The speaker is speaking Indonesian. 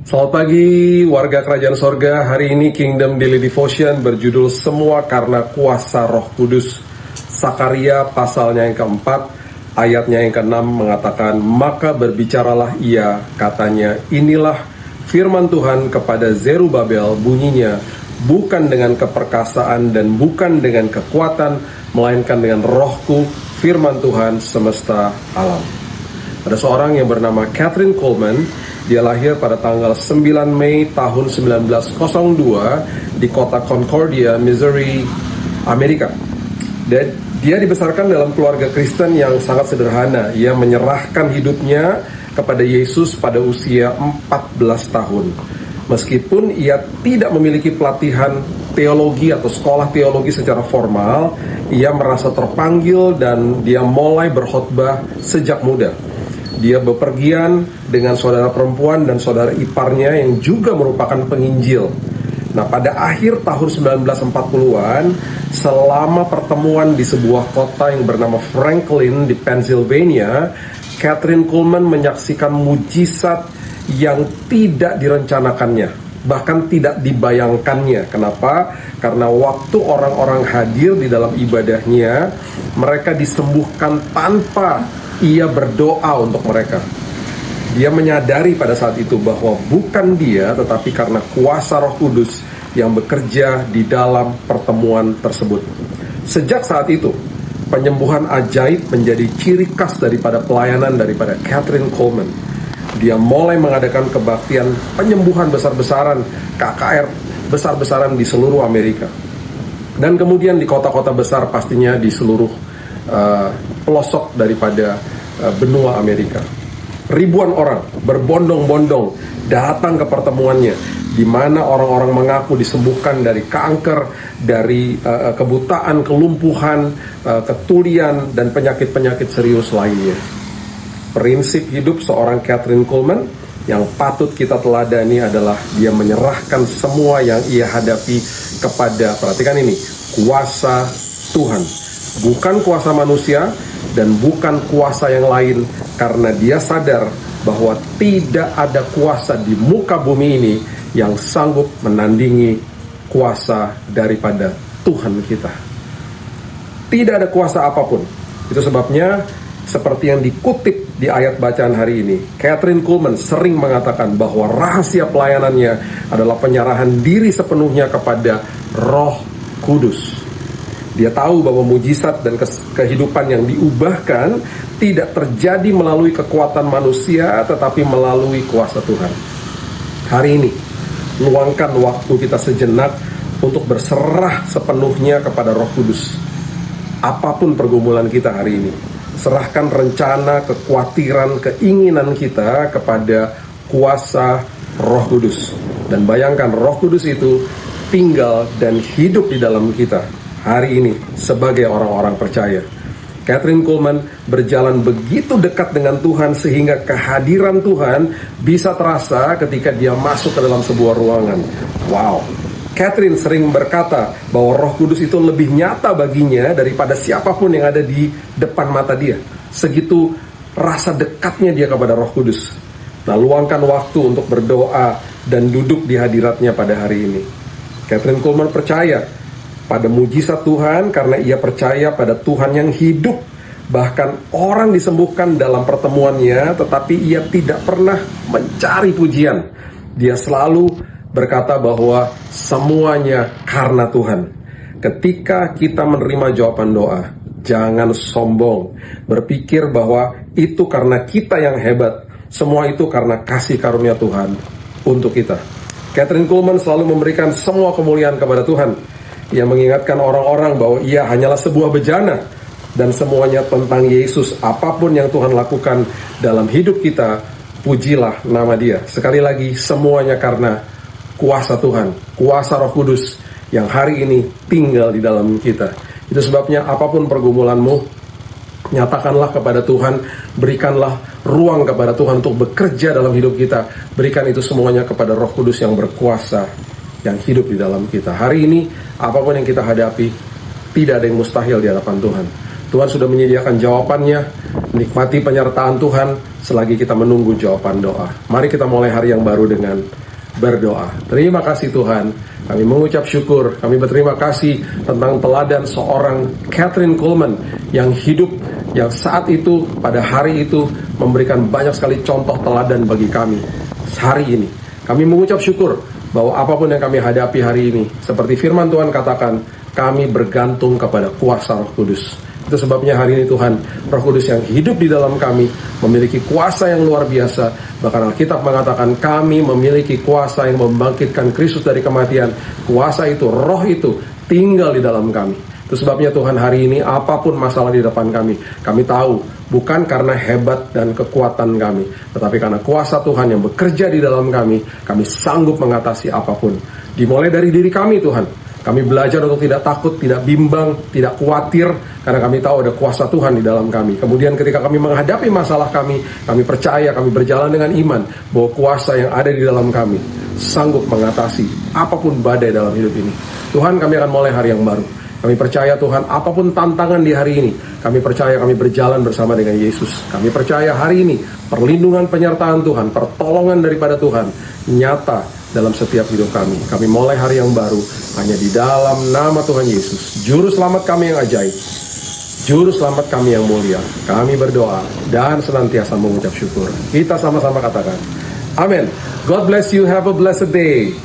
Selamat pagi warga kerajaan sorga. Hari ini Kingdom Daily Devotion berjudul Semua Karena Kuasa Roh Kudus. Sakaria pasalnya yang keempat, ayatnya yang keenam mengatakan, maka berbicaralah ia, katanya, inilah firman Tuhan kepada Zerubabel, bunyinya, bukan dengan keperkasaan dan bukan dengan kekuatan, melainkan dengan rohku, firman Tuhan semesta alam. Ada seorang yang bernama Kathryn Kuhlman. Dia lahir pada tanggal 9 Mei tahun 1902 di kota Concordia, Missouri, Amerika. Dan dia dibesarkan dalam keluarga Kristen yang sangat sederhana. Ia menyerahkan hidupnya kepada Yesus pada usia 14 tahun. Meskipun ia tidak memiliki pelatihan teologi atau sekolah teologi secara formal, ia merasa terpanggil dan dia mulai berkhotbah sejak muda. Dia bepergian dengan saudara perempuan dan saudara iparnya yang juga merupakan penginjil. Nah, pada akhir tahun 1940-an, selama pertemuan di sebuah kota yang bernama Franklin di Pennsylvania, Kathryn Kuhlman menyaksikan mujizat yang tidak direncanakannya, bahkan tidak dibayangkannya. Kenapa? Karena waktu orang-orang hadir di dalam ibadahnya, mereka disembuhkan tanpa ia berdoa untuk mereka. Dia menyadari pada saat itu bahwa bukan dia, tetapi karena kuasa Roh Kudus yang bekerja di dalam pertemuan tersebut. Sejak saat itu, penyembuhan ajaib menjadi ciri khas daripada pelayanan daripada Kathryn Kuhlman. Dia mulai mengadakan kebaktian penyembuhan besar-besaran, KKR besar-besaran di seluruh Amerika. Dan kemudian di kota-kota besar, pastinya di seluruh pelosok daripada benua Amerika. Ribuan orang berbondong-bondong datang ke pertemuannya, di mana orang-orang mengaku disembuhkan dari kanker, dari kebutaan, kelumpuhan, ketulian, dan penyakit-penyakit serius lainnya. Prinsip hidup seorang Kathryn Kuhlman yang patut kita teladani adalah dia menyerahkan semua yang ia hadapi kepada, perhatikan ini, kuasa Tuhan. Bukan kuasa manusia dan bukan kuasa yang lain, karena dia sadar bahwa tidak ada kuasa di muka bumi ini yang sanggup menandingi kuasa daripada Tuhan kita. Tidak ada kuasa apapun. Itu sebabnya seperti yang dikutip di ayat bacaan hari ini, Kathryn Kuhlman sering mengatakan bahwa rahasia pelayanannya adalah penyerahan diri sepenuhnya kepada Roh Kudus. Dia tahu bahwa mujizat dan kehidupan yang diubahkan tidak terjadi melalui kekuatan manusia, tetapi melalui kuasa Tuhan. Hari ini, luangkan waktu kita sejenak untuk berserah sepenuhnya kepada Roh Kudus. Apapun pergumulan kita hari ini, serahkan rencana, kekhawatiran, keinginan kita kepada kuasa Roh Kudus. Dan bayangkan Roh Kudus itu tinggal dan hidup di dalam kita hari ini sebagai orang-orang percaya. Kathryn Kuhlman berjalan begitu dekat dengan Tuhan sehingga kehadiran Tuhan bisa terasa ketika dia masuk ke dalam sebuah ruangan. Wow. Kathryn sering berkata bahwa Roh Kudus itu lebih nyata baginya daripada siapapun yang ada di depan mata dia. Segitu rasa dekatnya dia kepada Roh Kudus. Nah, luangkan waktu untuk berdoa dan duduk di hadiratnya pada hari ini. Kathryn Kuhlman percaya pada mujizat Tuhan karena ia percaya pada Tuhan yang hidup. Bahkan orang disembuhkan dalam pertemuannya, tetapi ia tidak pernah mencari pujian. Dia selalu berkata bahwa semuanya karena Tuhan. Ketika kita menerima jawaban doa, jangan sombong, berpikir bahwa itu karena kita yang hebat. Semua itu karena kasih karunia Tuhan untuk kita. Kathryn Kuhlman selalu memberikan semua kemuliaan kepada Tuhan. Ia mengingatkan orang-orang bahwa ia hanyalah sebuah bejana dan semuanya tentang Yesus. Apapun yang Tuhan lakukan dalam hidup kita, pujilah nama Dia. Sekali lagi, semuanya karena kuasa Tuhan, kuasa Roh Kudus yang hari ini tinggal di dalam kita. Itu sebabnya apapun pergumulanmu, nyatakanlah kepada Tuhan, berikanlah ruang kepada Tuhan untuk bekerja dalam hidup kita. Berikan itu semuanya kepada Roh Kudus yang berkuasa, yang hidup di dalam kita. Hari ini, apapun yang kita hadapi, tidak ada yang mustahil di hadapan Tuhan. Tuhan sudah menyediakan jawabannya. Nikmati penyertaan Tuhan selagi kita menunggu jawaban doa. Mari kita mulai hari yang baru dengan berdoa. Terima kasih Tuhan. Kami mengucap syukur. Kami berterima kasih tentang teladan seorang Kathryn Kuhlman yang hidup, yang saat itu, pada hari itu memberikan banyak sekali contoh teladan bagi kami hari ini. Kami mengucap syukur bahwa apapun yang kami hadapi hari ini, seperti firman Tuhan katakan, kami bergantung kepada kuasa Roh Kudus. Itu sebabnya hari ini Tuhan, Roh Kudus yang hidup di dalam kami memiliki kuasa yang luar biasa. Bahkan Alkitab mengatakan kami memiliki kuasa yang membangkitkan Kristus dari kematian. Kuasa itu, roh itu tinggal di dalam kami. Itu sebabnya Tuhan hari ini apapun masalah di depan kami tahu bukan karena hebat dan kekuatan kami, tetapi karena kuasa Tuhan yang bekerja di dalam kami sanggup mengatasi apapun. Dimulai dari diri kami Tuhan. Kami belajar untuk tidak takut, tidak bimbang, tidak khawatir, karena kami tahu ada kuasa Tuhan di dalam kami. Kemudian ketika kami menghadapi masalah kami percaya, kami berjalan dengan iman, bahwa kuasa yang ada di dalam kami sanggup mengatasi apapun badai dalam hidup ini. Tuhan, kami akan mulai hari yang baru. Kami percaya Tuhan, apapun tantangan di hari ini, kami percaya kami berjalan bersama dengan Yesus. Kami percaya hari ini, perlindungan penyertaan Tuhan, pertolongan daripada Tuhan, nyata dalam setiap hidup kami. Kami mulai hari yang baru hanya di dalam nama Tuhan Yesus, Juru Selamat kami yang ajaib, Juru Selamat kami yang mulia. Kami berdoa dan senantiasa mengucap syukur. Kita sama-sama katakan, Amin. God bless you. Have a blessed day.